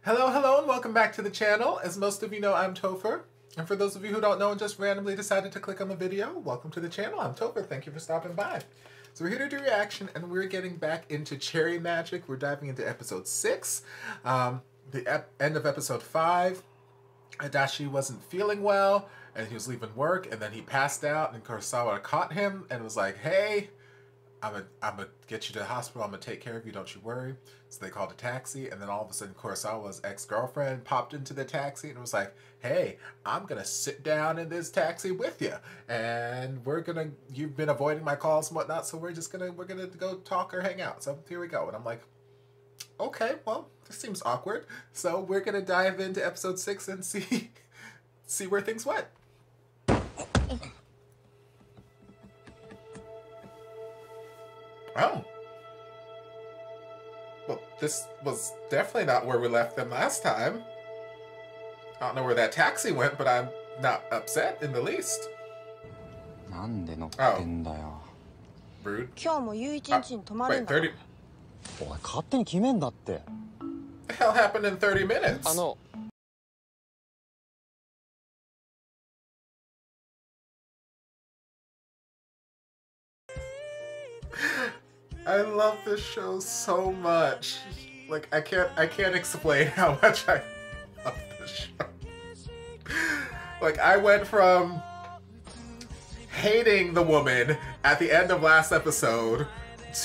Hello, hello, and welcome back to the channel. As most of you know, I'm Topher. And for those of you who don't know and just randomly decided to click on the video, welcome to the channel. I'm Topher. Thank you for stopping by. So we're here to do reaction, and we're getting back into Cherry Magic. We're diving into episode 6. The end of episode 5, Adachi wasn't feeling well, and he was leaving work, and then he passed out, and Kurosawa caught him and was like, hey, I'm gonna get you to the hospital. I'm gonna take care of you. Don't you worry. So they called a taxi, and then all of a sudden Kurosawa's ex-girlfriend popped into the taxi and was like, hey, I'm gonna sit down in this taxi with you, and you've been avoiding my calls and whatnot, so we're gonna go talk or hang out. So here we go. And I'm like, okay, well, this seems awkward. So we're gonna dive into episode 6 and see where things went. Oh. Well, this was definitely not where we left them last time. I don't know where that taxi went, but I'm not upset in the least. Oh. Rude. Wait, 30... What the hell happened in 30 minutes? I love this show so much. Like, I can't explain how much I love this show. Like, I went from hating the woman at the end of last episode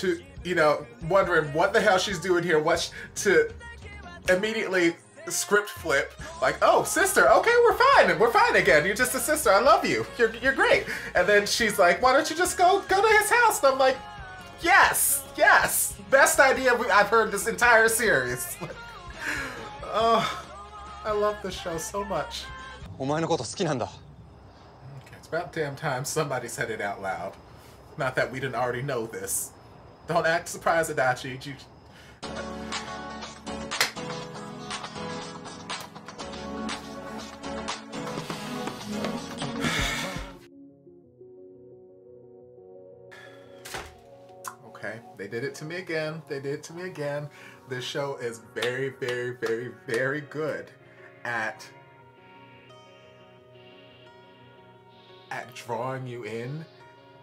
to, you know, wondering what the hell she's doing here, to immediately script flip, like, oh, sister, okay, we're fine again. You're just a sister. I love you. You're great. And then she's like, why don't you just go to his house? And I'm like, yes, best idea I've heard this entire series. Oh, I love this show so much. Okay, it's about damn time somebody said it out loud. Not that we didn't already know this. Don't act surprised, Adachi. Okay, they did it to me again. They did it to me again. This show is very, very, very, very good at drawing you in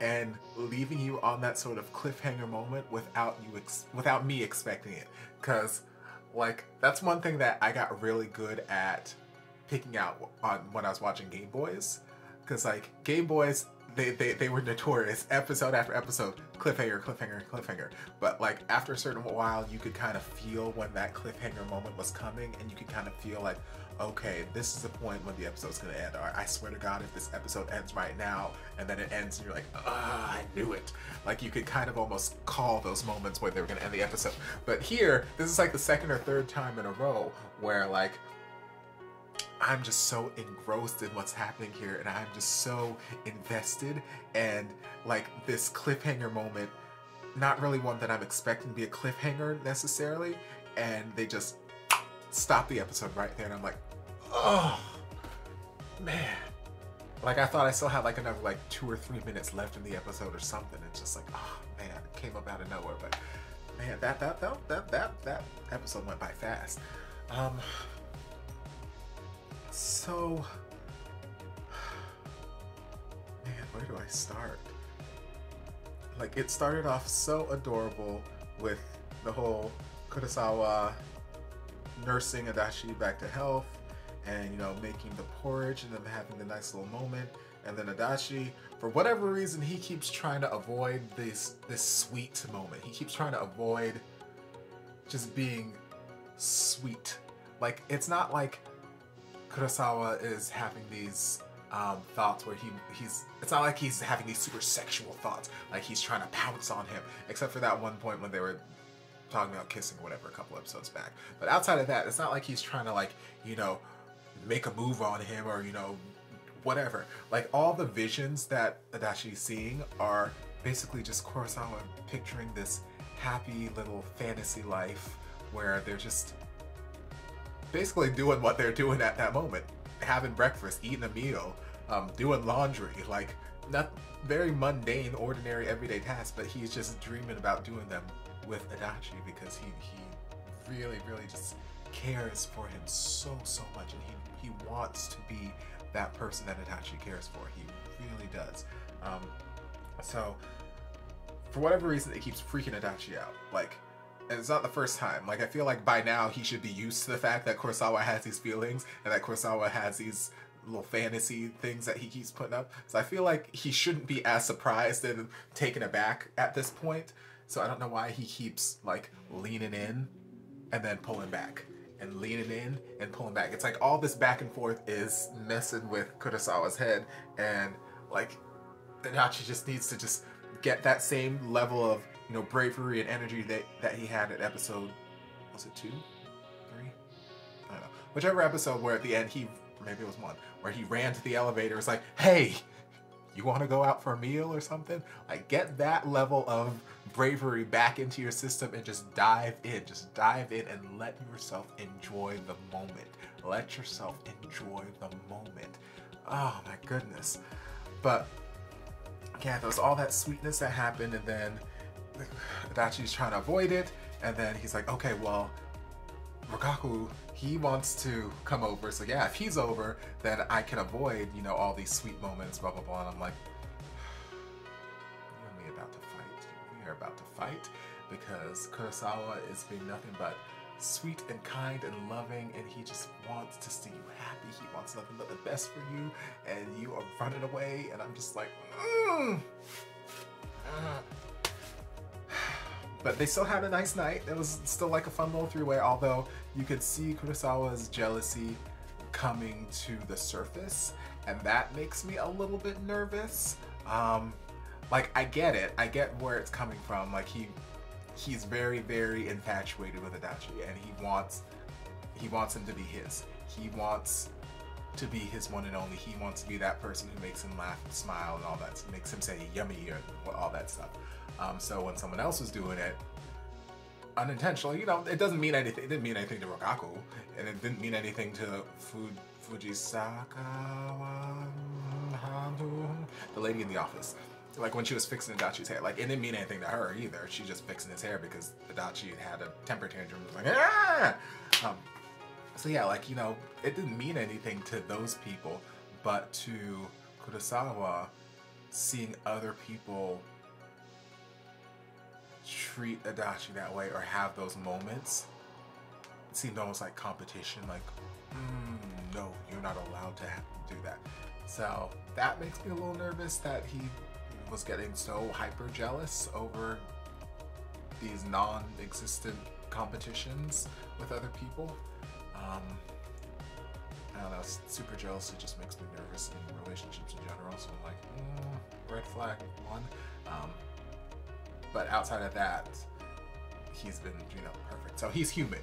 and leaving you on that sort of cliffhanger moment without me expecting it. Cause like that's one thing that I got really good at picking out on when I was watching Game Boys. Cause like Game Boys, they were notorious episode after episode, cliffhanger. But like after a certain while, you could kind of feel when that cliffhanger moment was coming, and you could kind of feel like, okay, this is the point when the episode's gonna end. Or I swear to God, if this episode ends right now, and then it ends, and you're like, ah, I knew it. Like you could kind of almost call those moments where they were gonna end the episode. But here, this is like the second or third time in a row where like I'm just so engrossed in what's happening here, and I'm just so invested, and like this cliffhanger moment, not really one that I'm expecting to be a cliffhanger necessarily, and they just stop the episode right there, and I'm like, oh man. Like I thought I still had like another like 2 or 3 minutes left in the episode or something. It's just like, oh man, it came up out of nowhere. But man, that episode went by fast. So, man, where do I start? Like, it started off so adorable with the whole Kurosawa nursing Adachi back to health and, you know, making the porridge and them having the nice little moment. And then Adachi, for whatever reason, he keeps trying to avoid this sweet moment. He keeps trying to avoid just being sweet. Like, it's not like Kurosawa is having these thoughts where it's not like he's having these super sexual thoughts, like he's trying to pounce on him, except for that one point when they were talking about kissing or whatever a couple episodes back. But outside of that, it's not like he's trying to, like, you know, make a move on him or, you know, whatever. Like, all the visions that Adachi's seeing are basically just Kurosawa picturing this happy little fantasy life where they're just basically doing what they're doing at that moment. Having breakfast, eating a meal, doing laundry, like not very mundane, ordinary, everyday tasks, but he's just dreaming about doing them with Adachi because he really, really just cares for him so much, and he wants to be that person that Itachi cares for. He really does. So for whatever reason, it keeps freaking Itachi out. Like, and it's not the first time. Like, I feel like by now he should be used to the fact that Kurosawa has these feelings and that Kurosawa has these little fantasy things that he keeps putting up. So I feel like he shouldn't be as surprised and taken aback at this point. So I don't know why he keeps like leaning in and then pulling back and leaning in and pulling back. It's like all this back and forth is messing with Kurosawa's head, and like Itachi just needs to just get that same level of, you know, bravery and energy that he had at episode, was it 2? 3? I don't know. Whichever episode where at the end he, maybe it was 1, where he ran to the elevator. It's like, hey, you want to go out for a meal or something? Like, get that level of bravery back into your system and just dive in. Just dive in and let yourself enjoy the moment. Let yourself enjoy the moment. Oh my goodness. But yeah, there was all that sweetness that happened, and then Adachi's trying to avoid it, and then he's like, okay, well, Rikaku, he wants to come over, so yeah, if he's over, then I can avoid, you know, all these sweet moments, blah, blah, blah. And I'm like, you and me about to fight. We are about to fight, because Kurosawa is being nothing but sweet and kind and loving, and he just wants to see you happy. He wants nothing but the best for you, and you are running away, and I'm just like, But they still had a nice night. It was still like a fun little three-way, although you could see Kurosawa's jealousy coming to the surface, and that makes me a little bit nervous. Like, I get it. I get where it's coming from. Like, he's very, very infatuated with Adachi, and he wants him to be his. He wants to be his one and only. He wants to be that person who makes him laugh and smile and all that, makes him say yummy or all that stuff. So when someone else was doing it unintentionally, you know, it doesn't mean anything. It didn't mean anything to Rikaku, and it didn't mean anything to Fujisaka, the lady in the office. Like when she was fixing Adachi's hair, like it didn't mean anything to her either. She's just fixing his hair because Adachi had a temper tantrum. It was like, ah! So yeah, like, you know, it didn't mean anything to those people, but to Kurosawa, seeing other people treat Adachi that way or have those moments, it seemed almost like competition, like, no, you're not allowed to do that. So that makes me a little nervous that he was getting so hyper jealous over these non-existent competitions with other people. I don't know, super jealousy just makes me nervous in relationships in general, so I'm like, red flag 1. But outside of that, he's been, you know, perfect. So he's human.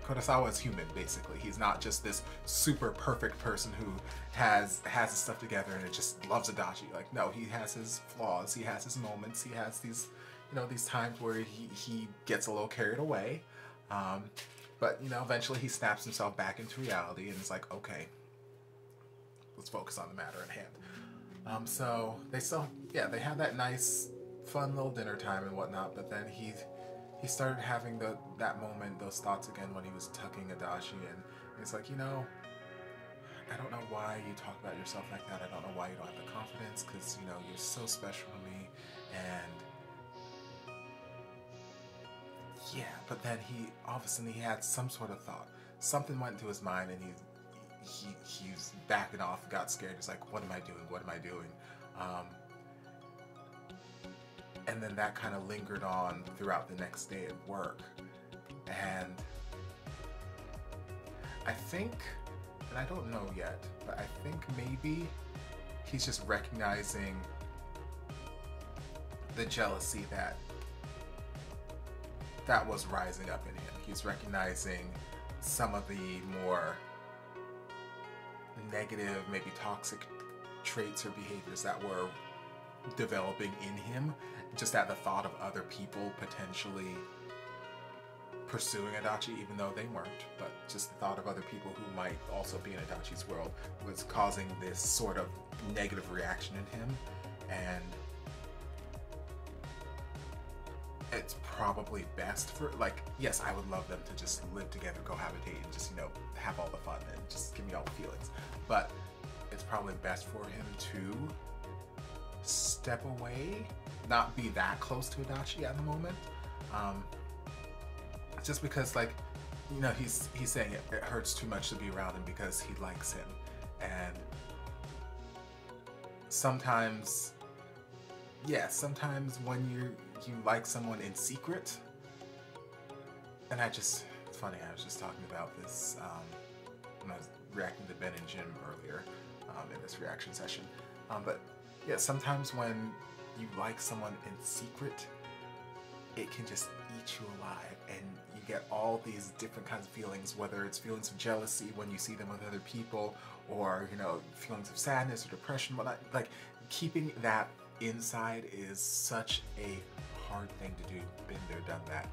Kurosawa is human, basically. He's not just this super perfect person who has his stuff together and it just loves Adachi. Like, no, he has his flaws. He has his moments. He has these, you know, these times where he gets a little carried away. But, you know, eventually he snaps himself back into reality and is like, okay, let's focus on the matter at hand. So they still, yeah, they had that nice, fun little dinner time and whatnot, but then he started having that moment, those thoughts again when he was tucking Adachi in. It's like, you know, I don't know why you talk about yourself like that. I don't know why you don't have the confidence, because, you know, you're so special to me. And yeah, but then all of a sudden he had some sort of thought. Something went through his mind, and he was backing off, got scared. He's like, what am I doing? What am I doing? And then that kind of lingered on throughout the next day at work. And I think, and I don't know yet, but I think maybe he's just recognizing the jealousy that was rising up in him. He's recognizing some of the more negative, maybe toxic traits or behaviors that were developing in him, just at the thought of other people potentially pursuing Adachi, even though they weren't, but just the thought of other people who might also be in Adachi's world was causing this sort of negative reaction in him. it's probably best for, like, yes, I would love them to just live together, cohabitate, and just, you know, have all the fun and just give me all the feelings. But it's probably best for him to step away, not be that close to Adachi at the moment. Just because, like, you know, he's saying it hurts too much to be around him because he likes him. And sometimes, yeah, sometimes when you like someone in secret, and it's funny, I was just talking about this when I was reacting to Ben and Jim earlier in this reaction session. But yeah, sometimes when you like someone in secret, it can just eat you alive, and you get all these different kinds of feelings, whether it's feelings of jealousy when you see them with other people, or, you know, feelings of sadness or depression, whatnot. Like, keeping that inside is such a hard thing to do. Been there, done that.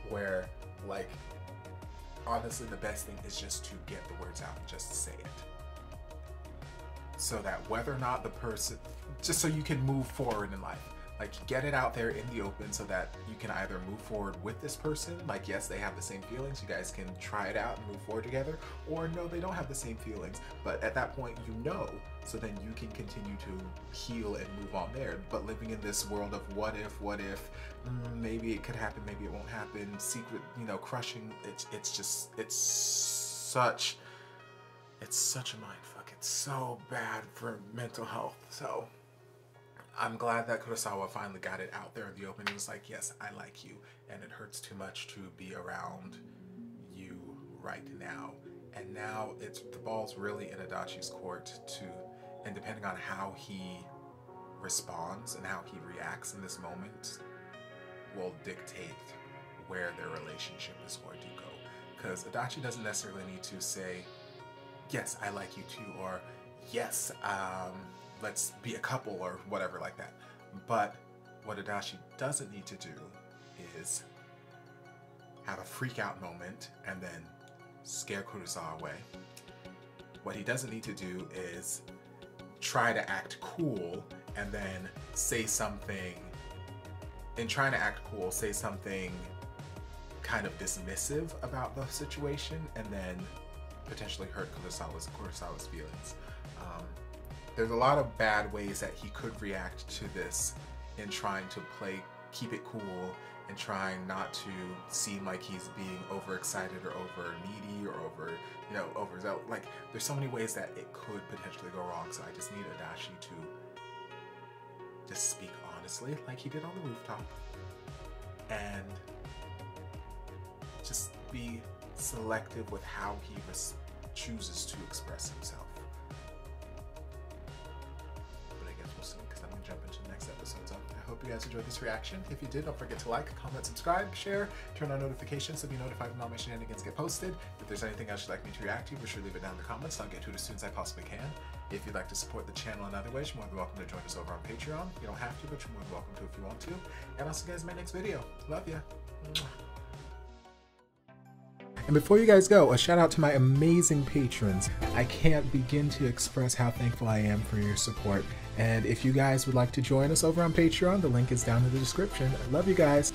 Where, like, honestly, the best thing is just to get the words out and just say it. So that whether or not the person, just so you can move forward in life. Like, get it out there in the open so that you can either move forward with this person, like, yes, they have the same feelings, you guys can try it out and move forward together, or no, they don't have the same feelings, but at that point you know, so then you can continue to heal and move on there. But living in this world of what if, maybe it could happen, maybe it won't happen, secret, you know, crushing, it's such a mindfuck. It's so bad for mental health. So I'm glad that Kurosawa finally got it out there in the open. He was like, yes, I like you, and it hurts too much to be around you right now. And now the ball's really in Adachi's court and depending on how he responds and how he reacts in this moment will dictate where their relationship is going to go. Because Adachi doesn't necessarily need to say, yes, I like you too, or yes, let's be a couple, or whatever like that. But what Adachi doesn't need to do is have a freak out moment and then scare Kurosawa away. What he doesn't need to do is try to act cool and then say something, in trying to act cool, say something kind of dismissive about the situation and then potentially hurt Kurosawa's feelings. There's a lot of bad ways that he could react to this in trying to keep it cool and trying not to seem like he's being overexcited or over needy or over, you know, overzealous. Like, there's so many ways that it could potentially go wrong. So I just need Adachi to just speak honestly, like he did on the rooftop, and just be selective with how he chooses to express himself. Because I'm going to jump into the next episode. So I hope you guys enjoyed this reaction. If you did, don't forget to like, comment, subscribe, share, turn on notifications so be notified when all my shenanigans get posted. If there's anything else you'd like me to react to, be sure to leave it down in the comments. I'll get to it as soon as I possibly can. If you'd like to support the channel in other ways, you're more than welcome to join us over on Patreon. You don't have to, but you're more than welcome to if you want to. And I'll see you guys in my next video. Love ya. And before you guys go, a shout out to my amazing patrons. I can't begin to express how thankful I am for your support. And if you guys would like to join us over on Patreon, the link is down in the description. I love you guys.